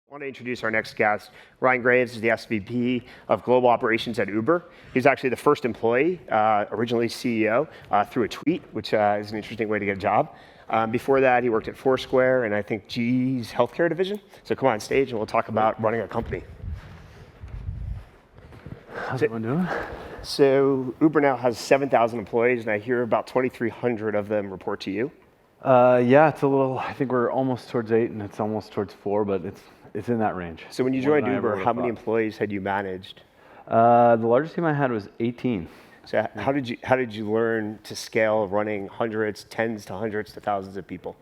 I want to introduce our next guest. Ryan Graves is the SVP of Global Operations at Uber. He's actually the first employee, originally CEO, through a tweet, which is an interesting way to get a job. Before that, he worked at Foursquare and I think GE's healthcare division. So come on stage and we'll talk about running a company. How's everyone doing? So Uber now has 7,000 employees, and I hear about 2,300 of them report to you. Yeah, it's a little. I think we're almost towards 8, and it's almost towards 4, but it's in that range. So when you joined Uber, how many employees had you managed? The largest team I had was 18. So how did you learn to scale running hundreds, tens to hundreds to thousands of people?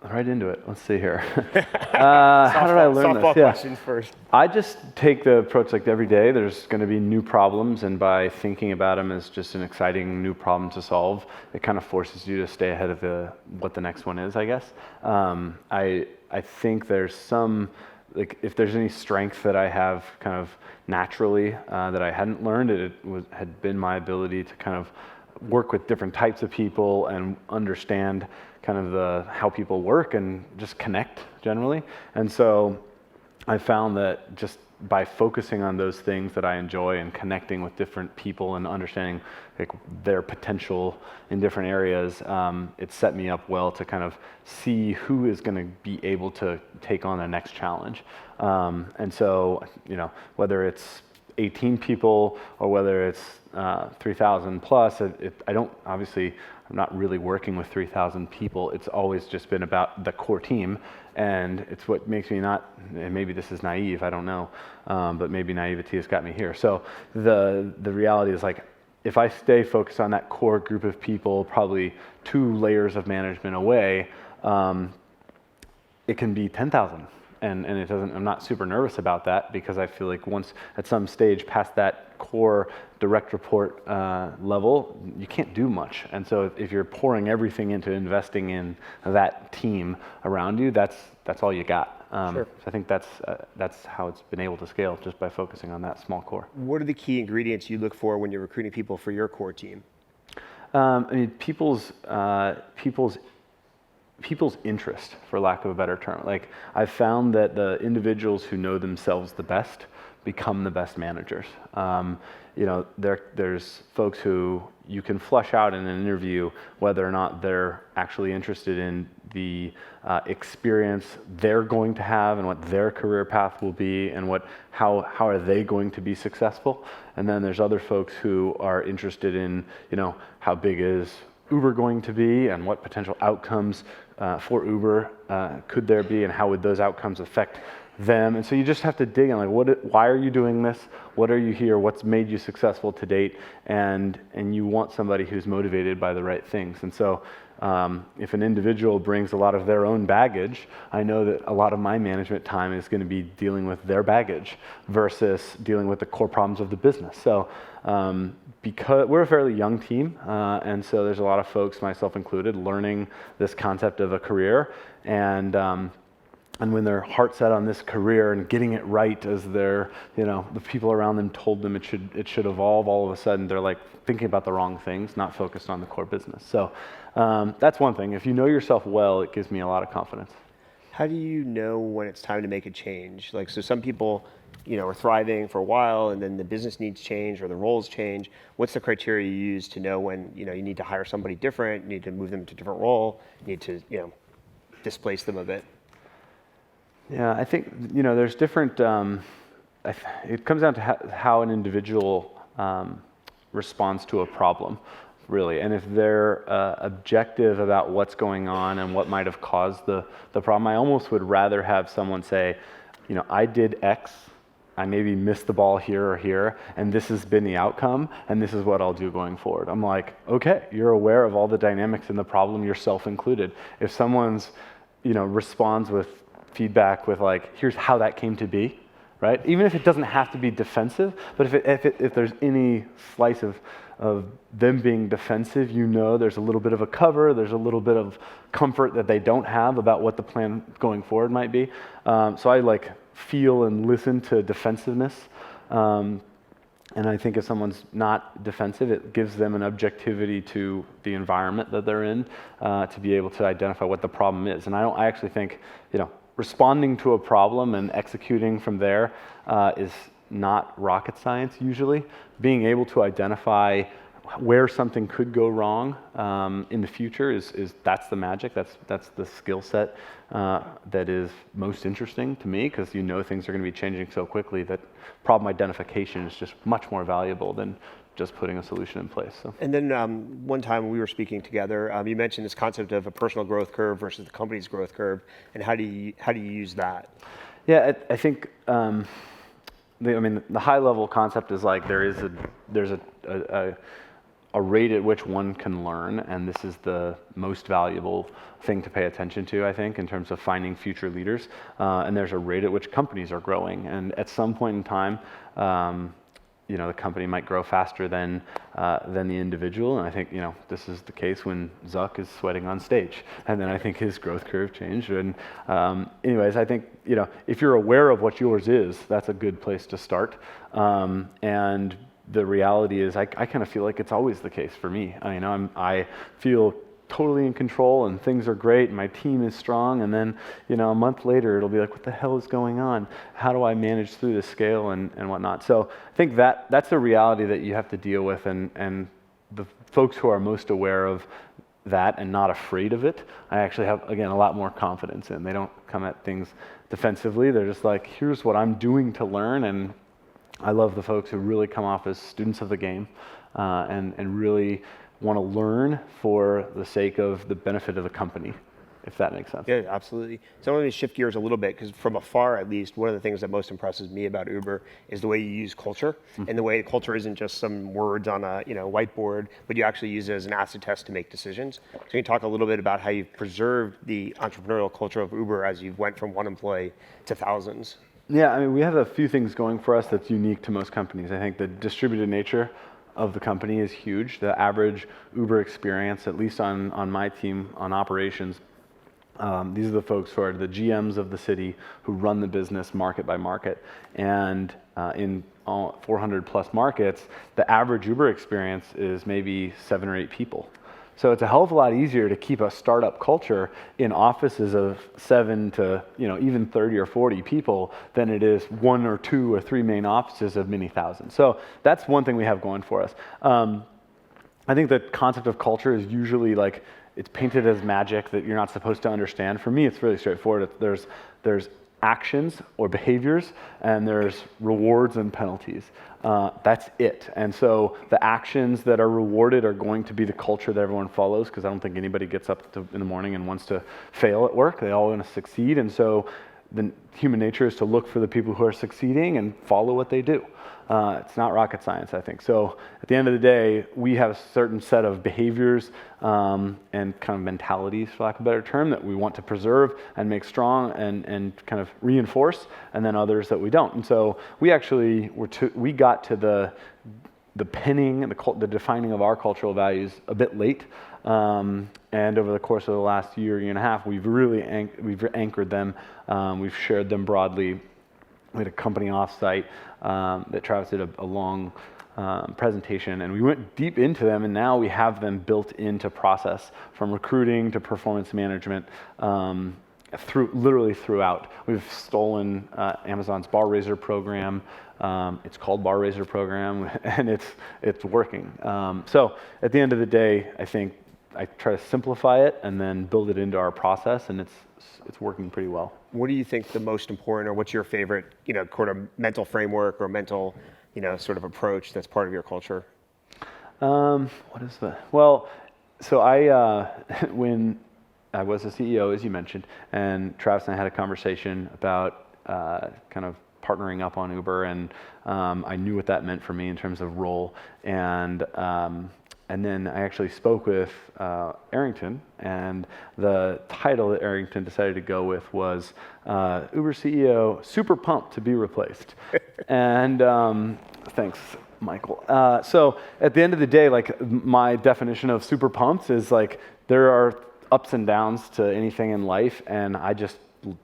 Right into it. Let's see here. How did I learn this? Softball questions first. I just take the approach like every day there's going to be new problems, and by thinking about them as just an exciting new problem to solve, it kind of forces you to stay ahead of what the next one is, I guess. I think there's some, like, if there's any strength that I have kind of naturally that I hadn't learned, had been my ability to kind of work with different types of people and understand kind of how people work and just connect generally. And so I found that just by focusing on those things that I enjoy and connecting with different people and understanding like their potential in different areas, it set me up well to kind of see who is going to be able to take on the next challenge. And so, whether it's 18 people or whether it's 3,000 plus, I'm not really working with 3,000 people. It's always just been about the core team, and it's what makes me not, and maybe this is naive, I don't know, but maybe naivety has got me here. So the reality is, like, if I stay focused on that core group of people, probably 2 layers of management away, it can be 10,000. And it doesn't. I'm not super nervous about that, because I feel like once at some stage past that core direct report level, you can't do much. And so if you're pouring everything into investing in that team around you, that's all you got. Sure. So I think that's how it's been able to scale, just by focusing on that small core. What are the key ingredients you look for when you're recruiting people for your core team? People's interest, for lack of a better term. Like, I've found that the individuals who know themselves the best become the best managers. There's folks who you can flush out in an interview whether or not they're actually interested in the experience they're going to have and what their career path will be and how are they going to be successful. And then there's other folks who are interested in, how big is Uber going to be and what potential outcomes for Uber could there be, and how would those outcomes affect them. And so you just have to dig in, like, why are you doing this? What are you here? What's made you successful to date? And you want somebody who's motivated by the right things. And so if an individual brings a lot of their own baggage, I know that a lot of my management time is going to be dealing with their baggage versus dealing with the core problems of the business. So because we're a fairly young team, and so there's a lot of folks, myself included, learning this concept of a career, and when they're heart set on this career and getting it right as the people around them told them it should evolve, all of a sudden they're like thinking about the wrong things, not focused on the core business. So that's one thing. If you know yourself well, it gives me a lot of confidence. How do you know when it's time to make a change? Like, so some people, are thriving for a while and then the business needs change or the roles change. What's the criteria you use to know when, you need to hire somebody different, you need to move them to a different role, you need to, displace them a bit? Yeah, I think, there's different, it comes down to how an individual responds to a problem, really. And if they're objective about what's going on and what might have caused the problem, I almost would rather have someone say, I did X, I maybe missed the ball here or here, and this has been the outcome, and this is what I'll do going forward. I'm like, okay, you're aware of all the dynamics in the problem, yourself included. If someone's, responds with feedback with like, here's how that came to be, right? Even if it doesn't have to be defensive, but if there's any slice of them being defensive, there's a little bit of a cover, there's a little bit of comfort that they don't have about what the plan going forward might be. So I feel and listen to defensiveness. And I think if someone's not defensive, it gives them an objectivity to the environment that they're in to be able to identify what the problem is. And I actually think, responding to a problem and executing from there is not rocket science usually. Being able to identify where something could go wrong in the future that's the magic. That's the skill set that is most interesting to me, because you know things are going to be changing so quickly that problem identification is just much more valuable than just putting a solution in place. So. And then one time when we were speaking together, you mentioned this concept of a personal growth curve versus the company's growth curve, and how do you use that? Yeah, I think the high level concept is like there's a rate at which one can learn, and this is the most valuable thing to pay attention to, I think, in terms of finding future leaders. And there's a rate at which companies are growing, and at some point in time, the company might grow faster than the individual. And I think this is the case when Zuck is sweating on stage, and then I think his growth curve changed. And anyways, I think if you're aware of what yours is, that's a good place to start. And the reality is, I kind of feel like it's always the case for me. I feel totally in control, and things are great, and my team is strong, and then a month later it'll be like, what the hell is going on? How do I manage through the scale and whatnot? So I think that's the reality that you have to deal with, and the folks who are most aware of that and not afraid of it, I actually have, again, a lot more confidence in. They don't come at things defensively. They're just like, here's what I'm doing to learn. And I love the folks who really come off as students of the game and really want to learn for the sake of the benefit of the company, if that makes sense. Yeah, absolutely. So I want to shift gears a little bit, because from afar, at least, one of the things that most impresses me about Uber is the way you use culture, and the way culture isn't just some words on a whiteboard, but you actually use it as an acid test to make decisions. So can you talk a little bit about how you've preserved the entrepreneurial culture of Uber as you've went from one employee to thousands? Yeah, we have a few things going for us that's unique to most companies. I think the distributed nature of the company is huge. The average Uber experience, at least on my team, on operations, these are the folks who are the GMs of the city who run the business market by market. And in all 400 plus markets, the average Uber experience is maybe 7 or 8 people. So it's a hell of a lot easier to keep a startup culture in offices of 7 to even 30 or 40 people than it is 1 or 2 or 3 main offices of many thousands. So that's one thing we have going for us. I think the concept of culture is usually like it's painted as magic that you're not supposed to understand. For me, it's really straightforward. There's actions or behaviors, and there's rewards and penalties. That's it. And so the actions that are rewarded are going to be the culture that everyone follows, because I don't think anybody gets up in the morning and wants to fail at work. They all want to succeed. And so the human nature is to look for the people who are succeeding and follow what they do. It's not rocket science, I think. So at the end of the day, we have a certain set of behaviors and kind of mentalities, for lack of a better term, that we want to preserve and make strong and kind of reinforce, and then others that we don't. And so we actually we got to the penning and the defining of our cultural values a bit late. And over the course of the last year and a half, we've really anchored them. We've shared them broadly. We had a company offsite that Travis did a long presentation, and we went deep into them, and now we have them built into process, from recruiting to performance management, literally throughout. We've stolen Amazon's Bar Raiser program. It's called Bar Raiser program, and it's working. So at the end of the day, I think I try to simplify it and then build it into our process, and it's working pretty well. What do you think the most important, or what's your favorite, sort of mental framework or mental, sort of approach that's part of your culture? What is the? Well, so I when I was a CEO, as you mentioned, and Travis and I had a conversation about kind of partnering up on Uber, and I knew what that meant for me in terms of role, and then I actually spoke with Arrington, and the title that Arrington decided to go with was Uber CEO, super pumped to be replaced. And thanks, Michael. So at the end of the day, like my definition of super pumped is like there are ups and downs to anything in life, and I just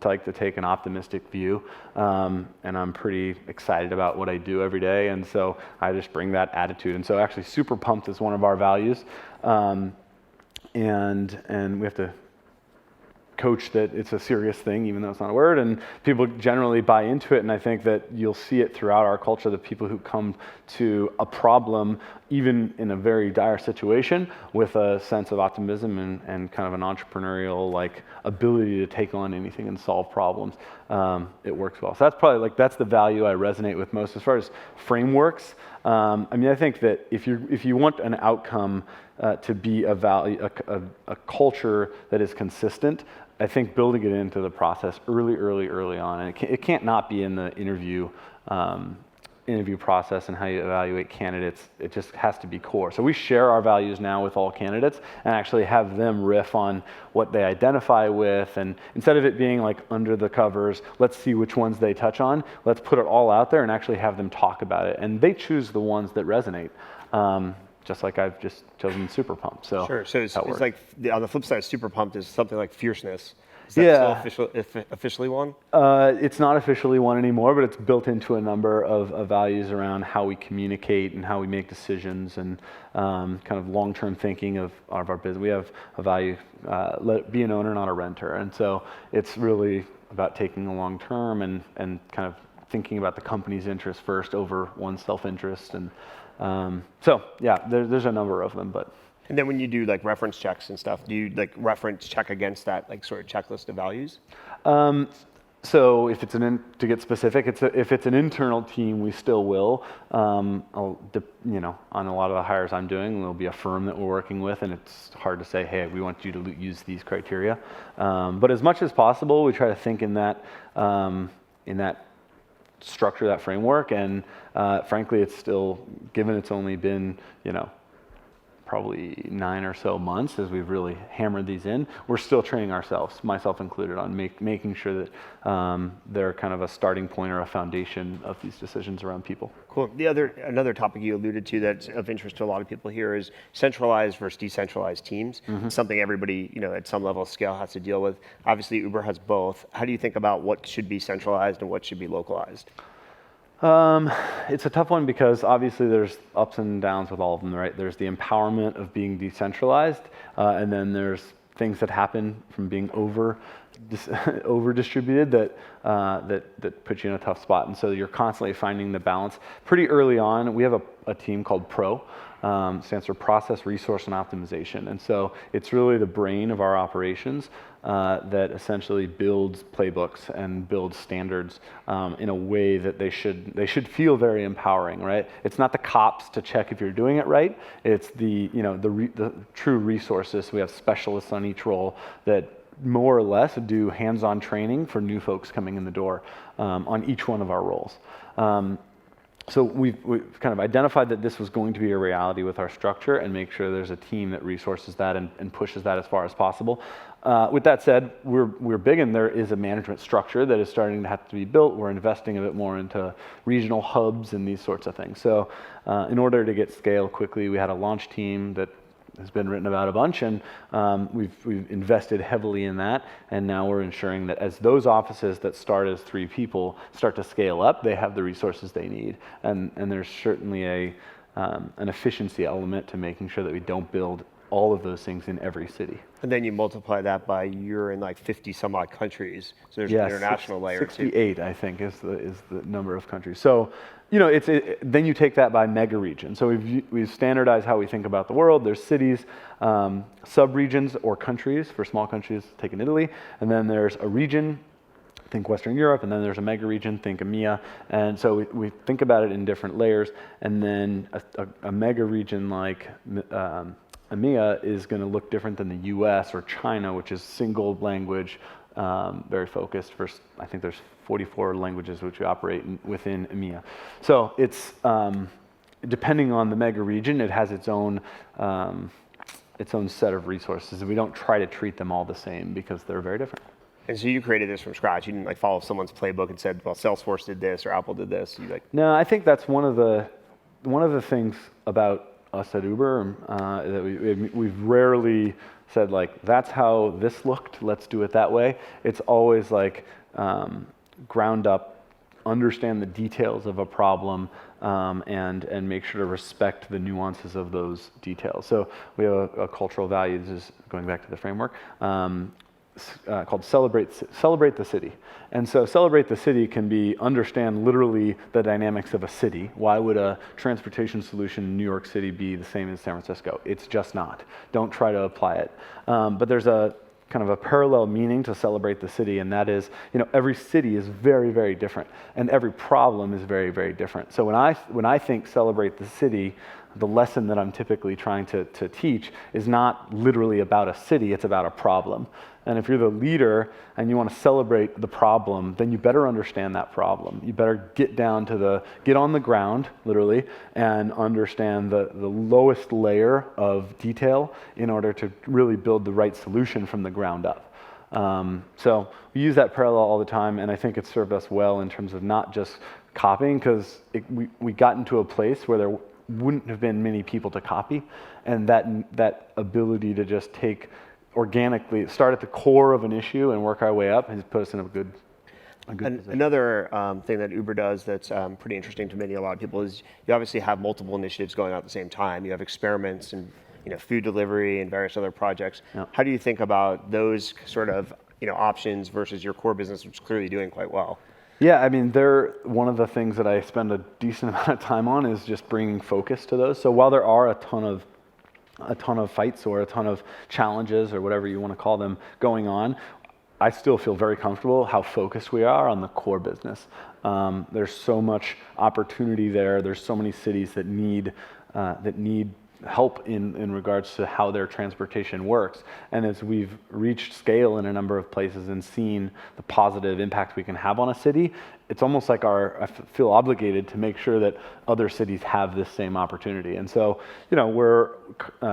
like to take an optimistic view, and I'm pretty excited about what I do every day, and so I just bring that attitude. And so actually super pumped is one of our values, and we have to coach that it's a serious thing, even though it's not a word, and people generally buy into it. And I think that you'll see it throughout our culture, the people who come to a problem, even in a very dire situation, with a sense of optimism and kind of an entrepreneurial like ability to take on anything and solve problems. It works well. So that's probably that's the value I resonate with most. As far as frameworks, I mean, I think that if you want an outcome to be a value, a culture that is consistent, I think building it into the process early on, and it can't not be in the interview process and how you evaluate candidates. It just has to be core. So we share our values now with all candidates and actually have them riff on what they identify with, and instead of it being like under the covers, let's see which ones they touch on, let's put it all out there and actually have them talk about it, and they choose the ones that resonate. Just like I've just chosen Super Pumped. So sure. So it's like on the flip side, Super Pumped is something like Fierceness. Is that still officially one? It's not officially one anymore, but it's built into a number of values around how we communicate and how we make decisions, and kind of long-term thinking of our business. We have a value, be an owner, not a renter. And so it's really about taking the long term and kind of thinking about the company's interest first over one's self-interest. And so yeah, there's a number of them, but. And then when you do like reference checks and stuff, do you like reference check against that like sort of checklist of values? So if it's to get specific, if it's an internal team, we still will. On a lot of the hires I'm doing, there'll be a firm that we're working with, and it's hard to say, hey, we want you to use these criteria. But as much as possible, we try to think in that structure, that framework, and frankly, it's still, given it's only been, probably 9 or so months as we've really hammered these in, we're still training ourselves, myself included, on making sure that they're kind of a starting point or a foundation of these decisions around people. Cool. Another topic you alluded to that's of interest to a lot of people here is centralized versus decentralized teams. Mm-hmm. Something everybody, at some level of scale has to deal with. Obviously, Uber has both. How do you think about what should be centralized and what should be localized? It's a tough one because obviously there's ups and downs with all of them, right? There's the empowerment of being decentralized, and then there's things that happen from being over distributed that put you in a tough spot. And so you're constantly finding the balance. Pretty early on, we have a team called PRO, stands for Process, Resource, and Optimization. And so it's really the brain of our operations that essentially builds playbooks and builds standards in a way that they should feel very empowering, right? It's not the cops to check if you're doing it right. It's the true resources. We have specialists on each role that more or less do hands-on training for new folks coming in the door on each one of our roles. So we've kind of identified that this was going to be a reality with our structure, and make sure there's a team that resources that and pushes that as far as possible. With that said, we're big, and there is a management structure that is starting to have to be built. We're investing a bit more into regional hubs and these sorts of things. So in order to get scale quickly, we had a launch team that has been written about a bunch, and we've invested heavily in that, and now we're ensuring that as those offices that start as 3 people start to scale up, they have the resources they need, and there's certainly an efficiency element to making sure that we don't build all of those things in every city. And then you multiply that by you're in like 50 some odd countries, so there's an international layer 68, I think, is the number of countries. So, then you take that by mega region. So we've standardized how we think about the world. There's cities, sub-regions or countries. For small countries, take in Italy. And then there's a region, think Western Europe, and then there's a mega region, think EMEA. And so we think about it in different layers. And then a mega region like EMEA is going to look different than the US or China, which is single language, very focused. I think there's 44 languages which we operate within EMEA. So it's depending on the mega region, it has its own set of resources, and we don't try to treat them all the same because they're very different. And so you created this from scratch. You didn't like follow someone's playbook and said, well, Salesforce did this or Apple did this. No, I think that's one of the things about us at Uber that we've rarely said like, that's how this looked, let's do it that way. It's always like ground up, understand the details of a problem, and make sure to respect the nuances of those details. So we have a cultural value. This is going back to the framework. called Celebrate the City. And so Celebrate the City can be understand literally the dynamics of a city. Why would a transportation solution in New York City be the same as San Francisco? It's just not. Don't try to apply it. But there's a kind of a parallel meaning to Celebrate the City, and that is, every city is very, very different, and every problem is very, very different. So when I think Celebrate the City, the lesson that I'm typically trying to teach is not literally about a city, it's about a problem. And if you're the leader and you want to celebrate the problem, then you better understand that problem. You better get on the ground, literally, and understand the lowest layer of detail in order to really build the right solution from the ground up. So we use that parallel all the time, and I think it's served us well in terms of not just copying, because we got into a place where there wouldn't have been many people to copy, and that ability to just take organically, start at the core of an issue and work our way up has put us in a good position. Another thing that Uber does that's pretty interesting to many, a lot of people, is you obviously have multiple initiatives going on at the same time. You have experiments and food delivery and various other projects. Yeah. How do you think about those sort of options versus your core business, which is clearly doing quite well? Yeah, I mean, they're one of the things that I spend a decent amount of time on is just bringing focus to those. So while there are a ton of fights or a ton of challenges or whatever you want to call them going on, I still feel very comfortable how focused we are on the core business. There's so much opportunity there. There's so many cities that need help in regards to how their transportation works. And as we've reached scale in a number of places and seen the positive impact we can have on a city, it's almost like I feel obligated to make sure that other cities have this same opportunity. And so,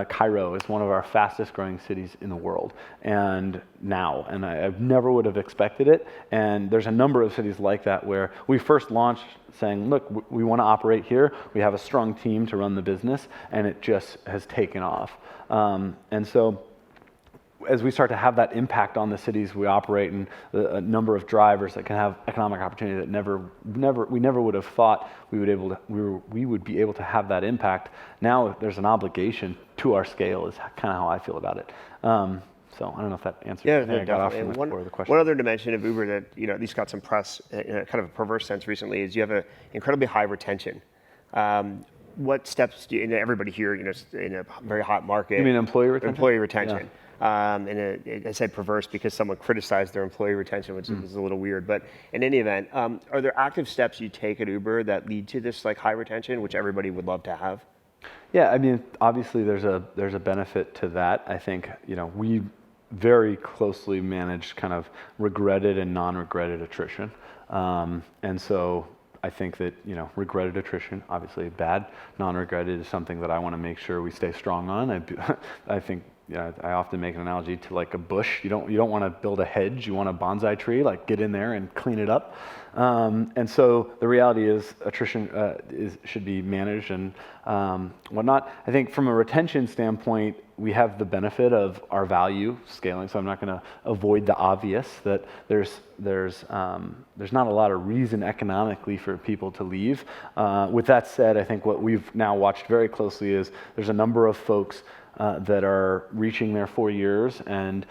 Cairo is one of our fastest growing cities in the world, and I never would have expected it. And there's a number of cities like that where we first launched saying, look, we want to operate here. We have a strong team to run the business, and it just has taken off. And so, as we start to have that impact on the cities we operate and a number of drivers that can have economic opportunity that we never would have thought we would be able to have that impact. Now there's an obligation to our scale is kind of how I feel about it. So I don't know if that answers. Yeah, I got off from the one, core of the question. one other dimension of Uber that at least got some press in a kind of a perverse sense recently is you have an incredibly high retention. What steps do you, everybody here, in a very hot market. You mean employee retention? Employee retention. Yeah. And I said perverse because someone criticized their employee retention, which is a little weird. But in any event, are there active steps you take at Uber that lead to this high retention, which everybody would love to have? Yeah, I mean, obviously there's a benefit to that. I think we very closely manage kind of regretted and non-regretted attrition, and so I think that regretted attrition, obviously bad. Non-regretted is something that I want to make sure we stay strong on. I think. Yeah, I often make an analogy to like a bush. You don't want to build a hedge. You want a bonsai tree, like get in there and clean it up. And so the reality is attrition should be managed and whatnot. I think from a retention standpoint, we have the benefit of our value scaling. So I'm not going to avoid the obvious that there's not a lot of reason economically for people to leave. With that said, I think what we've now watched very closely is there's a number of folks that are reaching their 4 years, and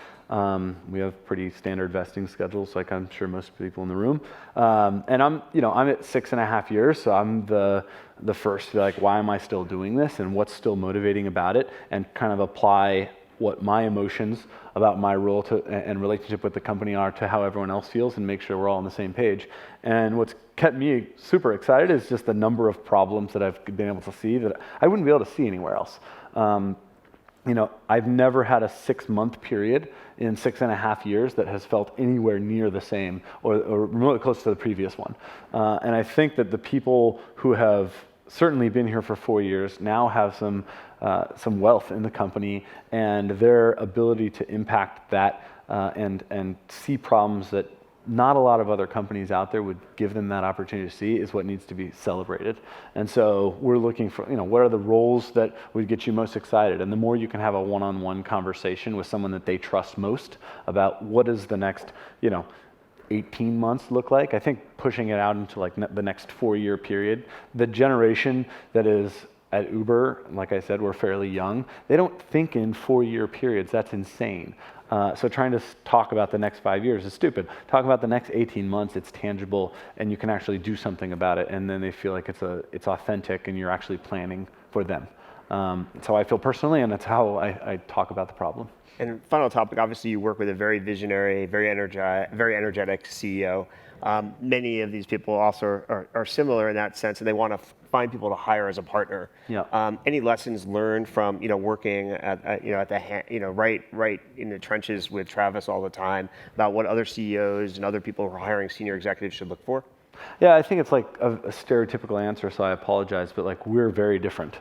we have pretty standard vesting schedules, like I'm sure most people in the room. And I'm at 6.5 years, so I'm the first to be like, why am I still doing this, and what's still motivating about it, and kind of apply what my emotions about my role and relationship with the company are to how everyone else feels, and make sure we're all on the same page. And what's kept me super excited is just the number of problems that I've been able to see that I wouldn't be able to see anywhere else. I've never had a 6-month period in 6.5 years that has felt anywhere near the same or remotely close to the previous one. And I think that the people who have certainly been here for 4 years now have some wealth in the company, and their ability to impact that and see problems that not a lot of other companies out there would give them that opportunity to see is what needs to be celebrated. And so we're looking for, what are the roles that would get you most excited? And the more you can have a one-on-one conversation with someone that they trust most about what does the next, 18 months look like, I think pushing it out into like the next 4-year period, the generation that is at Uber, like I said, we're fairly young. They don't think in 4-year periods. That's insane. So trying to talk about the next 5 years is stupid. Talk about the next 18 months, it's tangible, and you can actually do something about it, and then they feel like it's authentic, and you're actually planning for them. That's how I feel personally, and that's how I talk about the problem. And final topic, obviously you work with a very visionary, very energetic CEO. Many of these people also are similar in that sense, and they want to find people to hire as a partner. Yeah. Any lessons learned from working at right in the trenches with Travis all the time about what other CEOs and other people who are hiring senior executives should look for? Yeah, I think it's like a stereotypical answer, so I apologize, but like we're very different.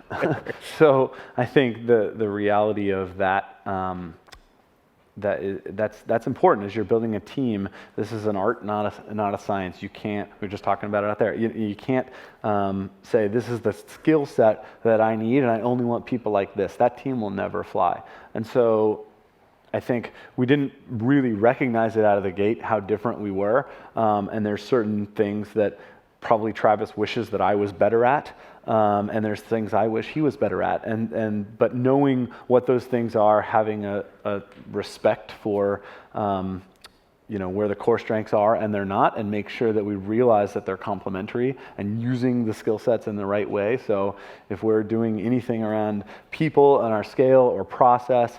So I think the reality of that, that's important as you're building a team. This is an art, not a science. You can't, we're just talking about it out there. You can't say this is the skill set that I need and I only want people like this. That team will never fly. And so I think we didn't really recognize it out of the gate how different we were. And there's certain things that probably Travis wishes that I was better at. And there's things I wish he was better at. But knowing what those things are, having a respect for where the core strengths are and they're not, and make sure that we realize that they're complementary and using the skill sets in the right way. So if we're doing anything around people on our scale or process,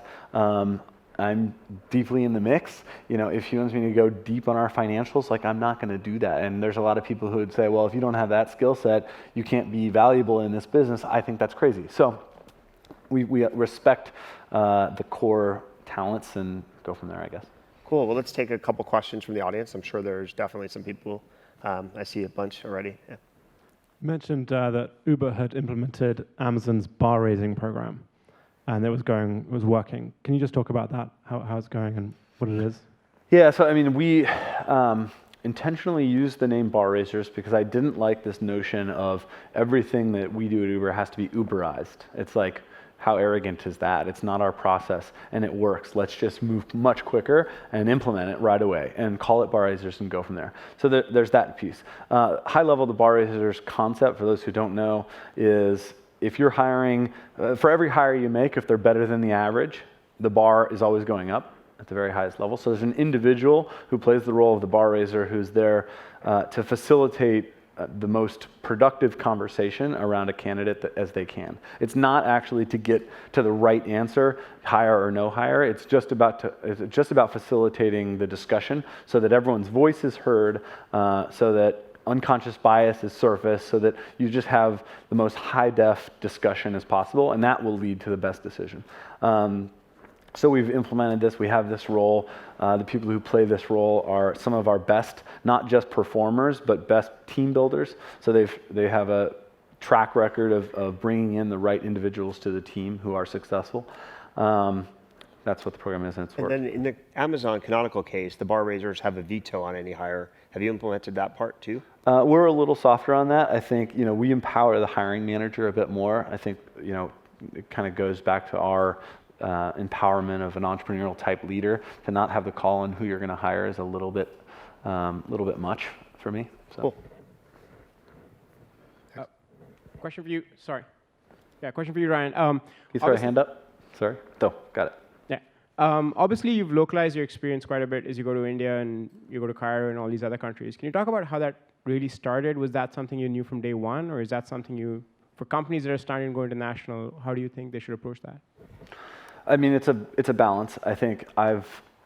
I'm deeply in the mix. If he wants me to go deep on our financials, like I'm not going to do that. And there's a lot of people who would say, well, if you don't have that skill set, you can't be valuable in this business. I think that's crazy. So we respect the core talents and go from there, I guess. Cool. Well, let's take a couple questions from the audience. I'm sure there's definitely some people. I see a bunch already. Yeah. You mentioned that Uber had implemented Amazon's bar raising program. And it was working. Can you just talk about that, how it's going and what it is? Yeah, so I mean, we intentionally used the name bar raisers because I didn't like this notion of everything that we do at Uber has to be Uberized. It's like, how arrogant is that? It's not our process and it works. Let's just move much quicker and implement it right away and call it bar raisers and go from there. So there's that piece. High level, the bar raisers concept, for those who don't know, is if you're hiring, for every hire you make, if they're better than the average, the bar is always going up at the very highest level. So there's an individual who plays the role of the bar raiser who's there to facilitate the most productive conversation around a candidate as they can. It's not actually to get to the right answer, hire or no hire. It's just about facilitating the discussion so that everyone's voice is heard, so that unconscious bias is surfaced, so that you just have the most high-def discussion as possible, and that will lead to the best decision. So we've implemented this. We have this role. The people who play this role are some of our best, not just performers, but best team builders. So they have a track record of bringing in the right individuals to the team who are successful. That's what the program is, and it's worked. And then in the Amazon canonical case, the bar raisers have a veto on any hire. Have you implemented that part too? We're a little softer on that. I think we empower the hiring manager a bit more. I think it kind of goes back to our empowerment of an entrepreneurial type leader. To not have the call on who you're going to hire is a little bit much for me. So. Cool. Question for you. Sorry. Yeah, question for you, Ryan. Can you throw a hand up? Sorry. Oh, got it. Obviously, you've localized your experience quite a bit as you go to India and you go to Cairo and all these other countries. Can you talk about how that really started? Was that something you knew from day one, or is that something for companies that are starting to go international, how do you think they should approach that? I mean, it's a balance. I think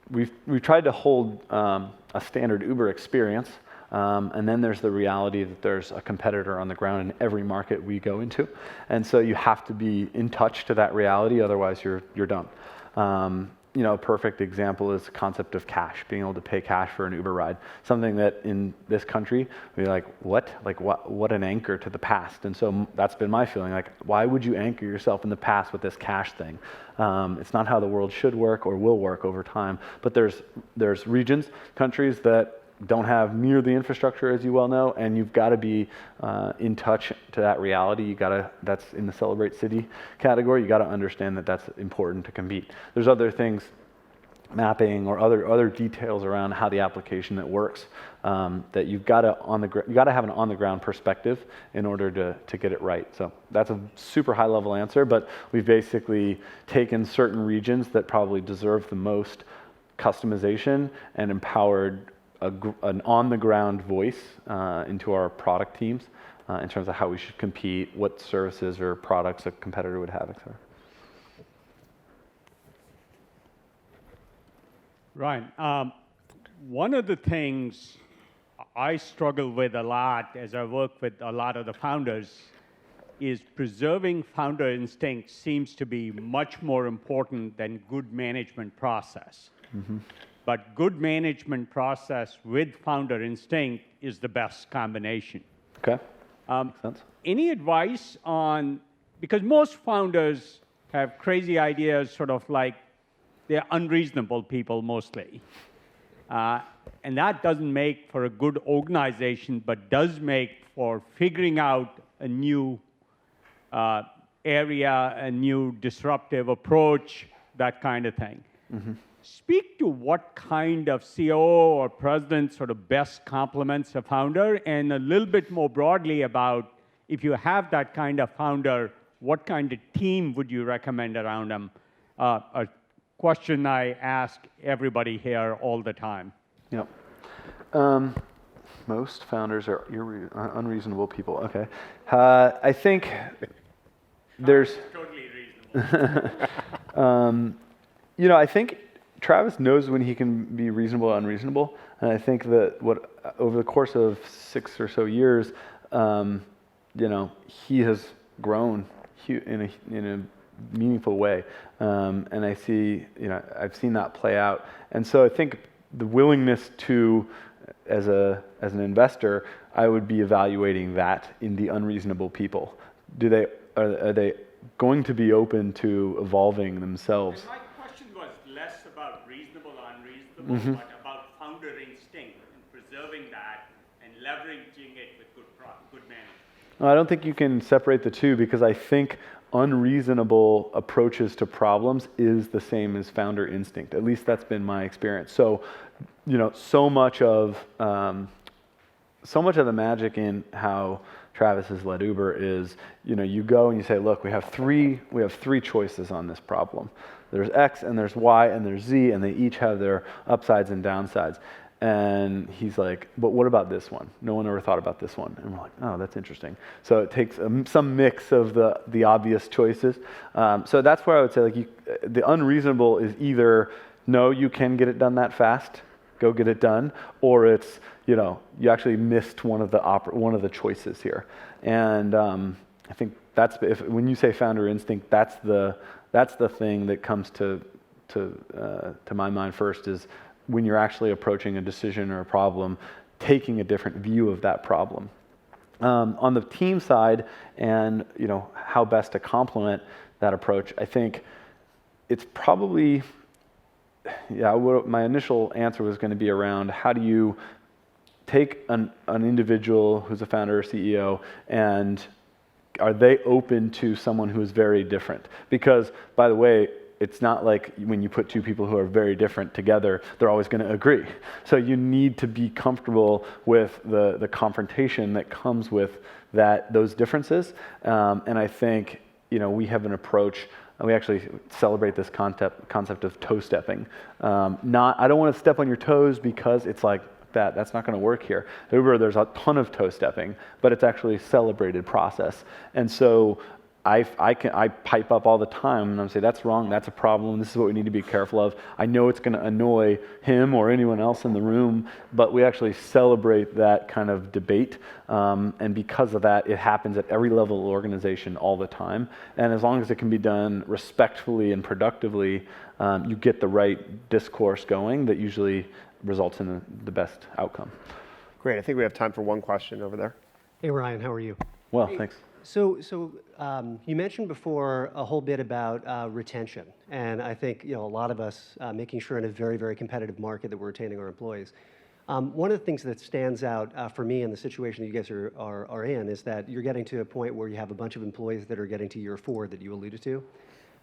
we've tried to hold a standard Uber experience, and then there's the reality that there's a competitor on the ground in every market we go into, and so you have to be in touch to that reality, otherwise you're done. A perfect example is the concept of cash, being able to pay cash for an Uber ride. Something that in this country, we're like, what? Like, what an anchor to the past. And so that's been my feeling. Like, why would you anchor yourself in the past with this cash thing? It's not how the world should work or will work over time. But there's regions, countries that don't have near the infrastructure, as you well know, and you've got to be in touch to that reality. That's in the Celebrate City category. You got to understand that that's important to compete. There's other things, mapping or other details around how the application that works that you've got to have an on the ground perspective in order to get it right. So that's a super high level answer, but we've basically taken certain regions that probably deserve the most customization and empowered an on-the-ground voice into our product teams in terms of how we should compete, what services or products a competitor would have, et cetera. Ryan, one of the things I struggle with a lot as I work with a lot of the founders is preserving founder instinct seems to be much more important than good management process. Mm-hmm. But good management process with founder instinct is the best combination. Okay, makes sense. Any advice on, because most founders have crazy ideas, sort of like they're unreasonable people mostly. And that doesn't make for a good organization, but does make for figuring out a new area, a new disruptive approach, that kind of thing. Mm-hmm. Speak to what kind of COO or president sort of best complements a founder, and a little bit more broadly about if you have that kind of founder, what kind of team would you recommend around them? A question I ask everybody here all the time. Yep. Most founders are unreasonable people. Okay. I think there's... Totally reasonable. I think Travis knows when he can be reasonable or unreasonable. And I think that over the course of 6 or so years, he has grown in a meaningful way. And I see, I've seen that play out. And so I think the willingness to, as an investor, I would be evaluating that in the unreasonable people. Are they going to be open to evolving themselves? And my question was less about reasonable or unreasonable, but about founder instinct and preserving that and leveraging it with good management. I don't think you can separate the two, because I think unreasonable approaches to problems is the same as founder instinct. At least that's been my experience. So, so much of the magic in how Travis has led Uber is, you go and you say, look, we have three choices on this problem. There's X and there's Y and there's Z, and they each have their upsides and downsides. And he's like, but what about this one? No one ever thought about this one. And we're like, oh, that's interesting. So it takes some mix of the obvious choices. So that's where I would say, the unreasonable is either, no, you can get it done that fast, go get it done, or it's, you actually missed one of the choices here. And I think when you say founder instinct, that's the thing that comes to my mind first, is when you're actually approaching a decision or a problem, taking a different view of that problem. On the team side, and how best to complement that approach, I think it's probably, my initial answer was going to be around how do you take an individual who's a founder or CEO, and are they open to someone who is very different? Because, by the way, it's not like when you put two people who are very different together, they're always going to agree. So you need to be comfortable with the confrontation that comes with those differences. And I think, we have an approach. We actually celebrate this concept of toe stepping. I don't want to step on your toes because it's like that's not going to work here. At Uber, there's a ton of toe stepping, but it's actually a celebrated process. And so I pipe up all the time and I'm say, that's wrong, that's a problem, this is what we need to be careful of. I know it's going to annoy him or anyone else in the room, but we actually celebrate that kind of debate. And because of that, it happens at every level of the organization all the time. And as long as it can be done respectfully and productively, you get the right discourse going that usually results in the best outcome. Great. I think we have time for one question over there. Hey, Ryan, how are you? Well, thanks. So you mentioned before a whole bit about retention, and I think a lot of us making sure in a very, very competitive market that we're retaining our employees. One of the things that stands out for me in the situation that you guys are in is that you're getting to a point where you have a bunch of employees that are getting to year 4 that you alluded to.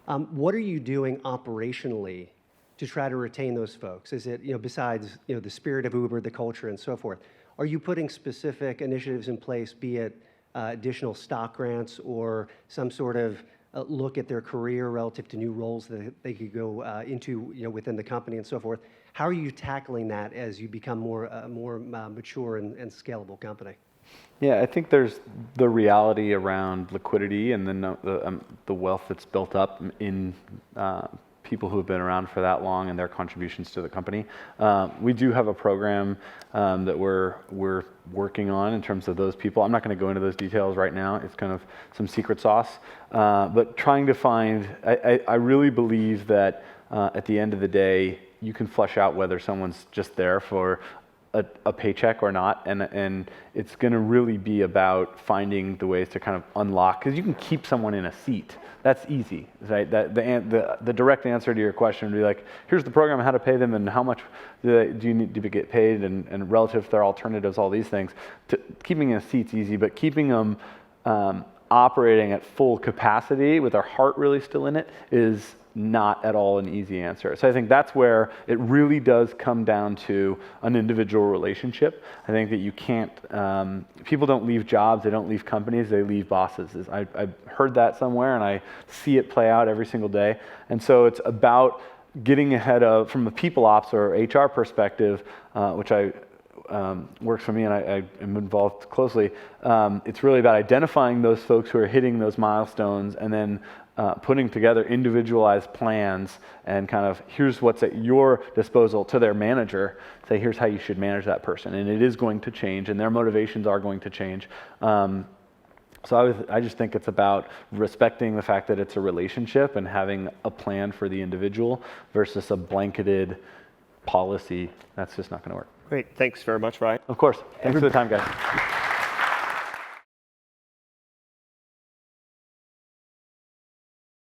What are you doing operationally to try to retain those folks? Is it besides the spirit of Uber, the culture, and so forth? Are you putting specific initiatives in place, be it additional stock grants or some sort of look at their career relative to new roles that they could go into within the company and so forth? How are you tackling that as you become more mature and scalable company? Yeah, I think there's the reality around liquidity and then the wealth that's built up in people who have been around for that long and their contributions to the company. We do have a program that we're working on in terms of those people. I'm not going to go into those details right now. It's kind of some secret sauce. But trying to find, I really believe that at the end of the day, you can flesh out whether someone's just there for a paycheck or not, and it's going to really be about finding the ways to kind of unlock, because you can keep someone in a seat. That's easy, right? The direct answer to your question would be like, here's the program, how to pay them, and how much do you need to get paid, and relative to their alternatives, all these things. Keeping in a seat's easy, but keeping them operating at full capacity with their heart really still in it is not at all an easy answer. So I think that's where it really does come down to an individual relationship. I think that you can't, people don't leave jobs, they don't leave companies, they leave bosses. I've heard that somewhere and I see it play out every single day. And so it's about getting ahead of, from a people ops or HR perspective, which works for me and I am involved closely. It's really about identifying those folks who are hitting those milestones and then putting together individualized plans and kind of here's what's at your disposal to their manager. Say here's how you should manage that person, and it is going to change, and their motivations are going to change. So I just think it's about respecting the fact that it's a relationship and having a plan for the individual versus a blanketed policy. That's just not going to work. Great. Thanks very much, Ryan. Of course. Thanks for the time, guys.